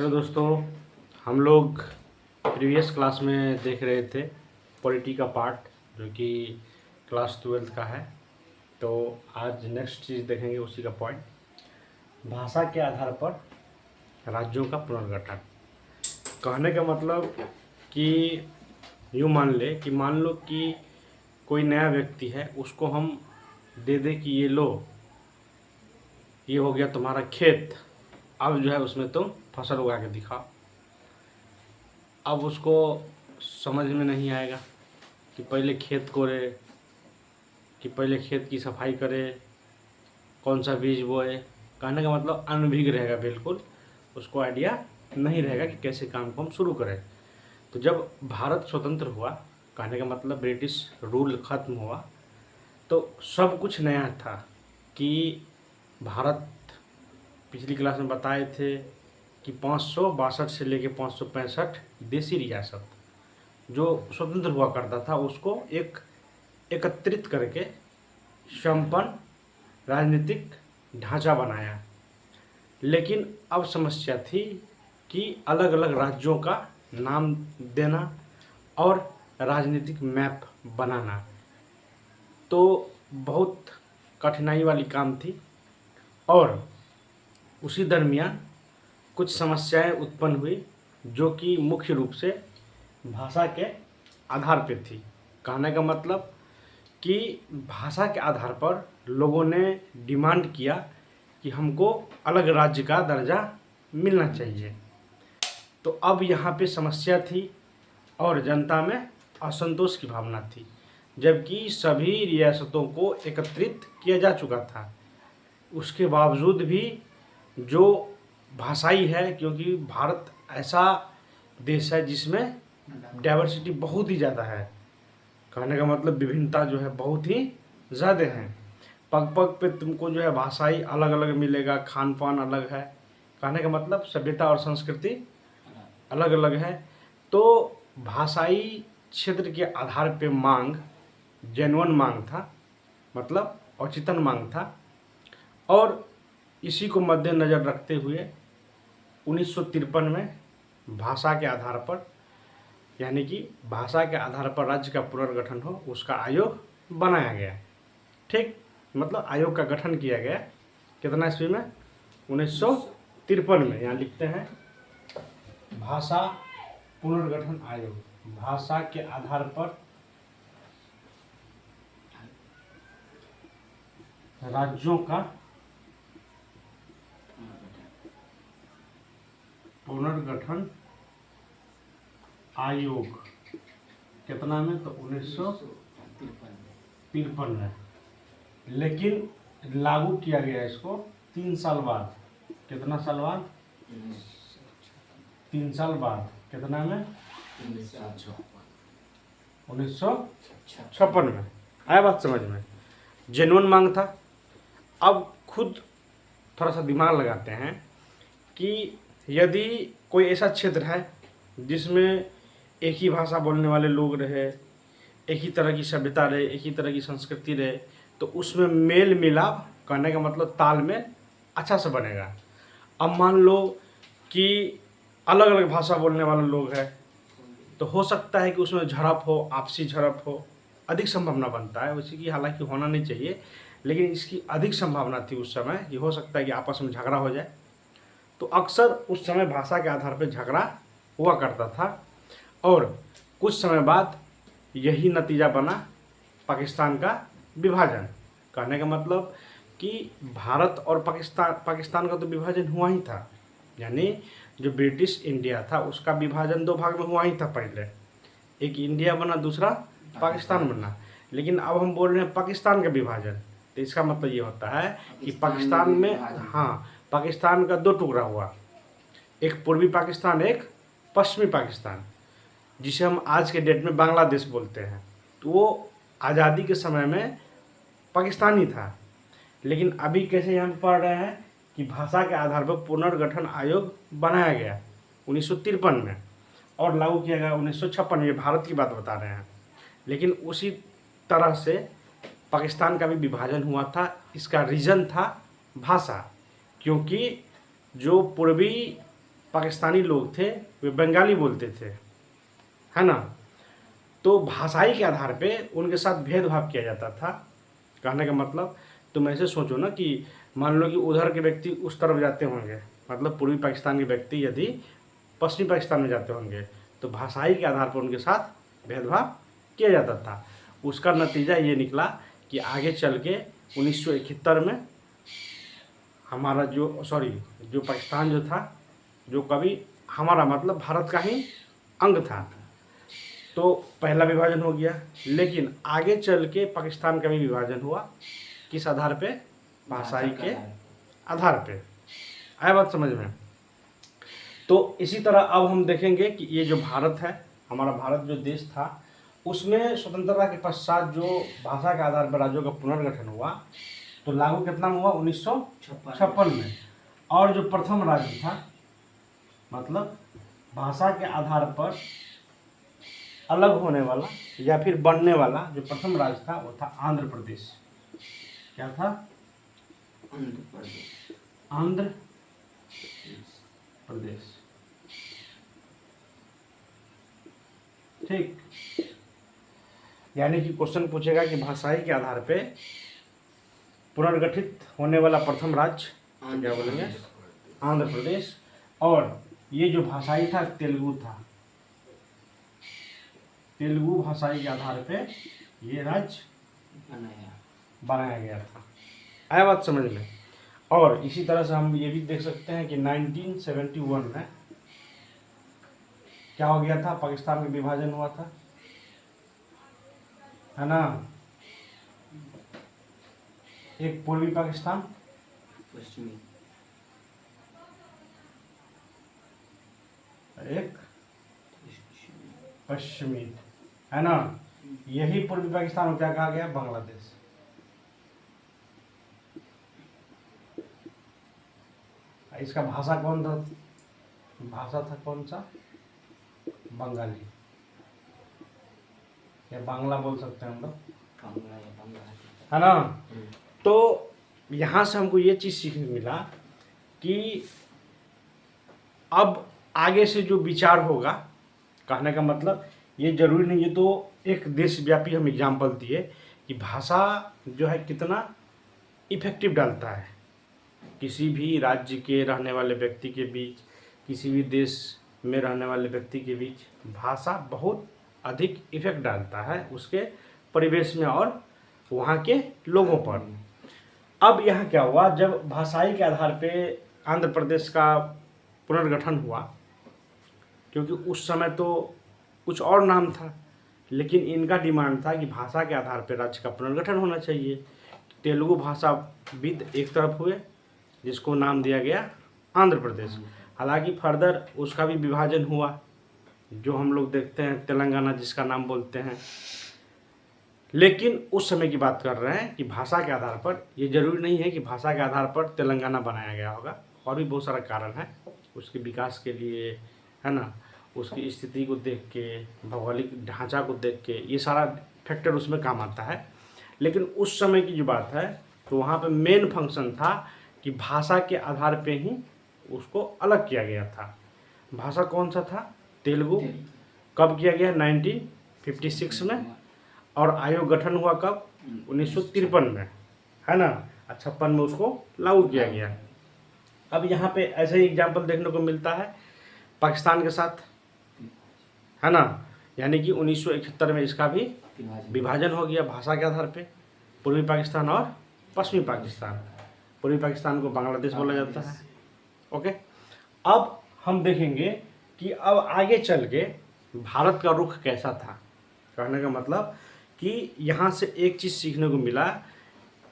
Hello दोस्तों, हम लोग प्रीवियस क्लास में देख रहे थे पॉलिटी का पार्ट जो कि क्लास 12 का है। तो आज नेक्स्ट चीज़ देखेंगे उसी का पॉइंट, भाषा के आधार पर राज्यों का पुनर्गठन। कहने का मतलब कि यूँ मान लो कि कोई नया व्यक्ति है, उसको हम दे दें कि ये लो, ये हो गया तुम्हारा खेत, अब जो है उसमें तुम फसल उगा के दिखाओ। अब उसको समझ में नहीं आएगा कि पहले खेत कोड़े, कि पहले खेत की सफाई करे, कौन सा बीज बोए। कहने का मतलब अनभिज्ञ रहेगा, बिल्कुल उसको आइडिया नहीं रहेगा कि कैसे काम को हम शुरू करें। तो जब भारत स्वतंत्र हुआ, कहने का मतलब ब्रिटिश रूल ख़त्म हुआ, तो सब कुछ नया था कि भारत, पिछली क्लास में बताए थे कि 562 से लेके 565 देसी रियासत जो स्वतंत्र हुआ करता था, उसको एक एकत्रित करके संपन्न राजनीतिक ढांचा बनाया। लेकिन अब समस्या थी कि अलग अलग राज्यों का नाम देना और राजनीतिक मैप बनाना, तो बहुत कठिनाई वाली काम थी। और उसी दरमियान कुछ समस्याएं उत्पन्न हुई जो कि मुख्य रूप से भाषा के आधार पर थी। कहने का मतलब कि भाषा के आधार पर लोगों ने डिमांड किया कि हमको अलग राज्य का दर्जा मिलना चाहिए। तो अब यहाँ पे समस्या थी और जनता में असंतोष की भावना थी, जबकि सभी रियासतों को एकत्रित किया जा चुका था। उसके बावजूद भी जो भाषाई है, क्योंकि भारत ऐसा देश है जिसमें डाइवर्सिटी बहुत ही ज़्यादा है, कहने का मतलब विभिन्नता जो है बहुत ही ज़्यादा है। पग पग पे तुमको जो है भाषाई अलग अलग मिलेगा, खान पान अलग है, कहने का मतलब सभ्यता और संस्कृति अलग अलग है। तो भाषाई क्षेत्र के आधार पे मांग जेन्युइन मांग था, मतलब औचित्य मांग था। और इसी को मद्देनज़र रखते हुए 1953 में भाषा के आधार पर, यानी कि भाषा के आधार पर राज्य का पुनर्गठन हो, उसका आयोग बनाया गया। ठीक, मतलब आयोग का गठन किया गया कितना ईस्वी में? 1953 में। यहाँ लिखते हैं भाषा पुनर्गठन आयोग, भाषा के आधार पर राज्यों का पुनर्गठन आयोग कितना में? तो 1953 में। लेकिन लागू किया गया इसको 3 साल बाद। कितना साल बाद? 3 साल बाद। कितना में? 1956 में। आया बात समझ में? जेन्युइन मांग था। अब खुद थोड़ा सा दिमाग लगाते हैं कि यदि कोई ऐसा क्षेत्र है जिसमें एक ही भाषा बोलने वाले लोग रहे, एक ही तरह की सभ्यता रहे, एक ही तरह की संस्कृति रहे, तो उसमें मेल मिलाप, कहने का मतलब तालमेल अच्छा से बनेगा। अब मान लो कि अलग अलग भाषा बोलने वाले लोग हैं, तो हो सकता है कि उसमें झड़प हो, आपसी झड़प हो, अधिक संभावना बनता है उसी की। हालांकि होना नहीं चाहिए, लेकिन इसकी अधिक संभावना थी उस समय कि हो सकता है कि आपस में झगड़ा हो जाए। तो अक्सर उस समय भाषा के आधार पर झगड़ा हुआ करता था और कुछ समय बाद यही नतीजा बना पाकिस्तान का विभाजन। कहने का मतलब कि भारत और पाकिस्तान का तो विभाजन हुआ ही था, यानी जो ब्रिटिश इंडिया था उसका विभाजन 2 भाग में हुआ ही था। पहले एक इंडिया बना, दूसरा पाकिस्तान बना। लेकिन अब हम बोल रहे हैं पाकिस्तान का विभाजन, तो इसका मतलब ये होता है कि पाकिस्तान में, हाँ, पाकिस्तान का 2 टुकड़ा हुआ, एक पूर्वी पाकिस्तान, एक पश्चिमी पाकिस्तान, जिसे हम आज के डेट में बांग्लादेश बोलते हैं। तो वो आज़ादी के समय में पाकिस्तानी था। लेकिन अभी कैसे यहाँ पढ़ रहे हैं कि भाषा के आधार पर पुनर्गठन आयोग बनाया गया 1953 में और लागू किया गया 1956 में। भारत की बात बता रहे हैं। लेकिन उसी तरह से पाकिस्तान का भी विभाजन हुआ था। इसका रीज़न था भाषा, क्योंकि जो पूर्वी पाकिस्तानी लोग थे वे बंगाली बोलते थे, है ना। तो भाषाई के आधार पे उनके साथ भेदभाव किया जाता था। कहने का मतलब तुम ऐसे सोचो ना कि मान लो कि उधर के व्यक्ति उस तरफ जाते होंगे, मतलब पूर्वी पाकिस्तान के व्यक्ति यदि पश्चिमी पाकिस्तान में जाते होंगे तो भाषाई के आधार पर उनके साथ भेदभाव किया जाता था। उसका नतीजा ये निकला कि आगे चल के 1971 में हमारा जो पाकिस्तान जो था, जो कभी हमारा मतलब भारत का ही अंग था, तो पहला विभाजन हो गया। लेकिन आगे चल के पाकिस्तान का भी विभाजन हुआ, किस आधार पे? भाषाई के आधार पे। आया बात समझ में? तो इसी तरह अब हम देखेंगे कि ये जो भारत है, हमारा भारत जो देश था, उसमें स्वतंत्रता के पश्चात जो भाषा के आधार पर राज्यों का पुनर्गठन हुआ तो लागू कितना में हुआ? 1956 में। और जो प्रथम राज्य था, मतलब भाषा के आधार पर अलग होने वाला या फिर बनने वाला जो प्रथम राज्य था वो था आंध्र प्रदेश। क्या था? आंध्र प्रदेश। ठीक, यानी कि क्वेश्चन पूछेगा कि भाषाई के आधार पे पुनर्गठित होने वाला प्रथम राज्य, तो क्या बोलेंगे? आंध्र प्रदेश। और ये जो भाषाई था तेलुगु था, तेलुगु भाषाई के आधार पे ये राज्य बनाया गया था। आया बात समझ में? और इसी तरह से हम ये भी देख सकते हैं कि 1971 में क्या हो गया था? पाकिस्तान में विभाजन हुआ था, है ना। एक पूर्वी पाकिस्तान, एक पश्चिमी, है ना। यही पूर्वी पाकिस्तान को क्या कहा गया? बांग्लादेश। इसका भाषा कौन था? भाषा था कौन सा? बंगाली, या बांग्ला बोल सकते हैं हम लोग, है ना। तो यहाँ से हमको ये चीज़ सीखने मिला कि अब आगे से जो विचार होगा, कहने का मतलब ये जरूरी नहीं है, तो एक देशव्यापी हम एग्जाम्पल दिए कि भाषा जो है कितना इफेक्टिव डालता है किसी भी राज्य के रहने वाले व्यक्ति के बीच, किसी भी देश में रहने वाले व्यक्ति के बीच भाषा बहुत अधिक इफेक्ट डालता है उसके परिवेश में और वहाँ के लोगों पर। अब यहाँ क्या हुआ, जब भाषाई के आधार पे आंध्र प्रदेश का पुनर्गठन हुआ, क्योंकि उस समय तो कुछ और नाम था, लेकिन इनका डिमांड था कि भाषा के आधार पर राज्य का पुनर्गठन होना चाहिए। तेलुगु भाषाविद एक तरफ हुए जिसको नाम दिया गया आंध्र प्रदेश। हालांकि फर्दर उसका भी विभाजन हुआ, जो हम लोग देखते हैं तेलंगाना जिसका नाम बोलते हैं। लेकिन उस समय की बात कर रहे हैं कि भाषा के आधार पर, ये जरूरी नहीं है कि भाषा के आधार पर तेलंगाना बनाया गया होगा, और भी बहुत सारा कारण है उसके विकास के लिए, है ना। उसकी स्थिति को देख के, भौगोलिक ढांचा को देख के, ये सारा फैक्टर उसमें काम आता है। लेकिन उस समय की जो बात है तो वहाँ पे मेन फंक्शन था कि भाषा के आधार पे ही उसको अलग किया गया था। भाषा कौन सा था? तेलुगु। कब किया गया? 1956 में। और आयोग गठन हुआ कब? 1953 में, है ना। 56 में उसको लागू किया गया। अब यहाँ पे ऐसे ही एग्जाम्पल देखने को मिलता है पाकिस्तान के साथ, है ना। यानी कि 1971 में इसका भी विभाजन हो गया भाषा के आधार पे, पूर्वी पाकिस्तान और पश्चिमी पाकिस्तान। पूर्वी पाकिस्तान को बांग्लादेश बोला जाता है। ओके, अब हम देखेंगे कि अब आगे चल के भारत का रुख कैसा था। कहने का मतलब कि यहाँ से एक चीज़ सीखने को मिला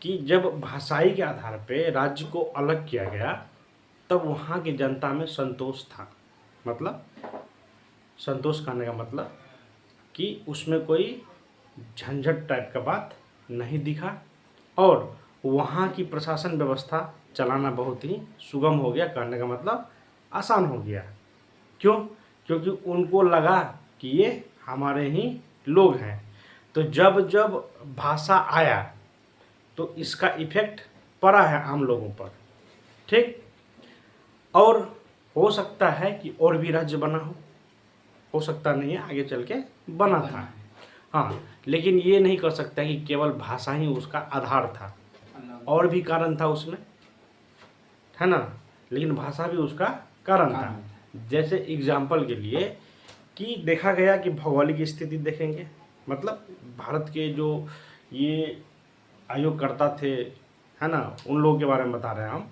कि जब भाषाई के आधार पे राज्य को अलग किया गया तब वहाँ की जनता में संतोष था। मतलब संतोष कहने का मतलब कि उसमें कोई झंझट टाइप का बात नहीं दिखा, और वहाँ की प्रशासन व्यवस्था चलाना बहुत ही सुगम हो गया। कहने का मतलब आसान हो गया। क्यों? क्योंकि उनको लगा कि ये हमारे ही लोग हैं। तो जब जब भाषा आया तो इसका इफेक्ट पड़ा है आम लोगों पर, ठीक। और हो सकता है कि और भी राज्य बना हो सकता नहीं है, आगे चल के बना था। हाँ, लेकिन ये नहीं कर सकता कि केवल भाषा ही उसका आधार था, और भी कारण था उसमें, है ना। लेकिन भाषा भी उसका कारण था। जैसे एग्जाम्पल के लिए कि देखा गया कि भौगोलिक स्थिति देखेंगे, मतलब भारत के जो ये आयोगकर्ता थे, है ना, उन लोगों के बारे में बता रहे हैं हम,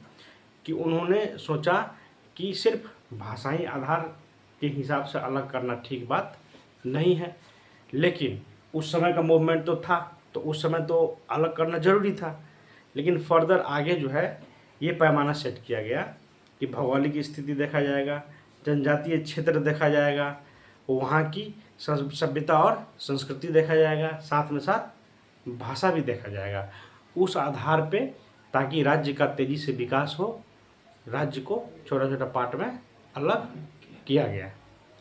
कि उन्होंने सोचा कि सिर्फ भाषाई आधार के हिसाब से अलग करना ठीक बात नहीं है। लेकिन उस समय का मूवमेंट तो था, तो उस समय तो अलग करना ज़रूरी था। लेकिन फर्दर आगे जो है ये पैमाना सेट किया गया कि भौगोलिक स्थिति देखा जाएगा, जनजातीय क्षेत्र देखा जाएगा, वहाँ की सभ्यता और संस्कृति देखा जाएगा, साथ में साथ भाषा भी देखा जाएगा, उस आधार पे, ताकि राज्य का तेज़ी से विकास हो। राज्य को छोटा छोटा पार्ट में अलग किया गया।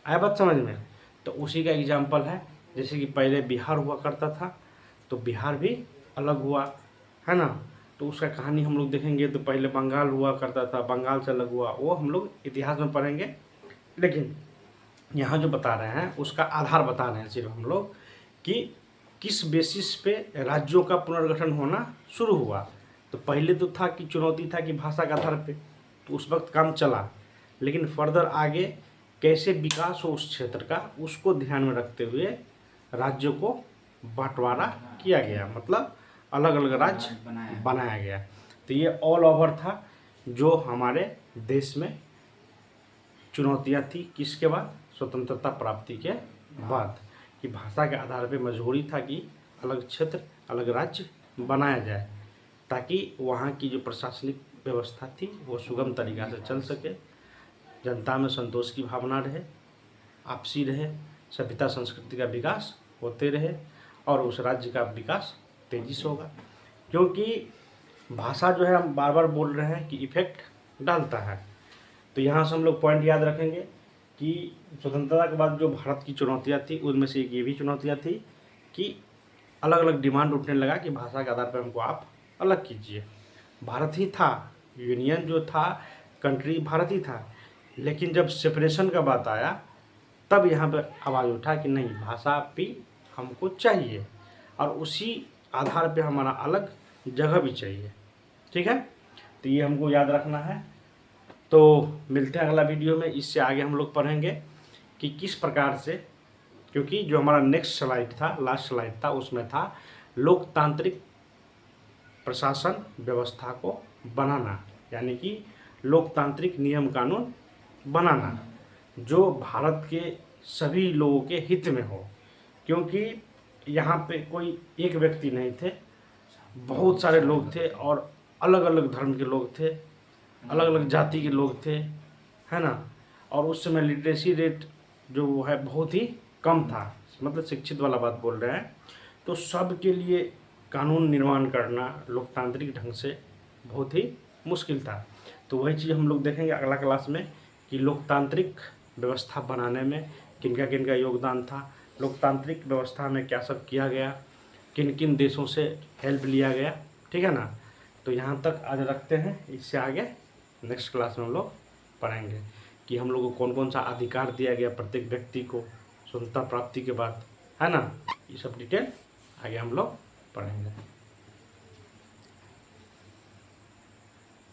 आया बात समझ में। तो उसी का एग्जाम्पल है, जैसे कि पहले बिहार हुआ करता था, तो बिहार भी अलग हुआ, है ना। तो उसका कहानी हम लोग देखेंगे, तो पहले बंगाल हुआ करता था, बंगाल से अलग हुआ, वो हम लोग इतिहास में पढ़ेंगे। लेकिन यहाँ जो बता रहे हैं उसका आधार बता रहे हैं सिर्फ हम लोग, कि किस बेसिस पे राज्यों का पुनर्गठन होना शुरू हुआ। तो पहले तो था कि चुनौती था कि भाषा के आधार पे, तो उस वक्त काम चला। लेकिन फर्दर आगे कैसे विकास हो उस क्षेत्र का, उसको ध्यान में रखते हुए राज्यों को बंटवारा किया गया, मतलब अलग अलग राज्य बनाया गया। तो ये ऑल ओवर था जो हमारे देश में चुनौतियाँ थी, किसके बाद, स्वतंत्रता प्राप्ति के बाद, कि भाषा के आधार पे मजबूरी था कि अलग क्षेत्र अलग राज्य बनाया जाए, ताकि वहाँ की जो प्रशासनिक व्यवस्था थी वो सुगम तरीक़ा से चल सके, जनता में संतोष की भावना रहे, आपसी रहे, सभ्यता संस्कृति का विकास होते रहे, और उस राज्य का विकास तेज़ी से होगा। क्योंकि भाषा जो है, हम बार बार बोल रहे हैं कि इफ़ेक्ट डालता है। तो यहाँ से हम लोग पॉइंट याद रखेंगे कि स्वतंत्रता के बाद जो भारत की चुनौतियाँ थी, उनमें से एक ये भी चुनौतियाँ थी कि अलग अलग डिमांड उठने लगा कि भाषा के आधार पर हमको आप अलग कीजिए। भारत ही था, यूनियन जो था, कंट्री भारत ही था। लेकिन जब सेपरेशन का बात आया, तब यहाँ पर आवाज़ उठा कि नहीं, भाषा भी हमको चाहिए, और उसी आधार पे हमारा अलग जगह भी चाहिए। ठीक है, तो ये हमको याद रखना है। तो मिलते हैं अगला वीडियो में, इससे आगे हम लोग पढ़ेंगे कि किस प्रकार से, क्योंकि जो हमारा नेक्स्ट स्लाइड था, लास्ट स्लाइड था, उसमें था लोकतांत्रिक प्रशासन व्यवस्था को बनाना, यानी कि लोकतांत्रिक नियम कानून बनाना जो भारत के सभी लोगों के हित में हो। क्योंकि यहाँ पे कोई एक व्यक्ति नहीं थे, बहुत सारे लोग थे, और अलग अलग धर्म के लोग थे, अलग अलग जाति के लोग थे, है ना। और उस समय लिटरेसी रेट जो है बहुत ही कम था, मतलब शिक्षित वाला बात बोल रहे हैं। तो सब के लिए कानून निर्माण करना लोकतांत्रिक ढंग से बहुत ही मुश्किल था। तो वही चीज़ हम लोग देखेंगे अगला क्लास में, कि लोकतांत्रिक व्यवस्था बनाने में किनका किनका योगदान था, लोकतांत्रिक व्यवस्था में क्या सब किया गया, किन किन देशों से हेल्प लिया गया। ठीक है ना। तो यहाँ तक आज रखते हैं, इससे आगे नेक्स्ट क्लास में हम लोग पढ़ेंगे कि हम लोग को कौन कौन सा अधिकार दिया गया प्रत्येक व्यक्ति को स्वतंत्रता प्राप्ति के बाद, है ना। ये सब डिटेल आगे हम लोग पढ़ेंगे।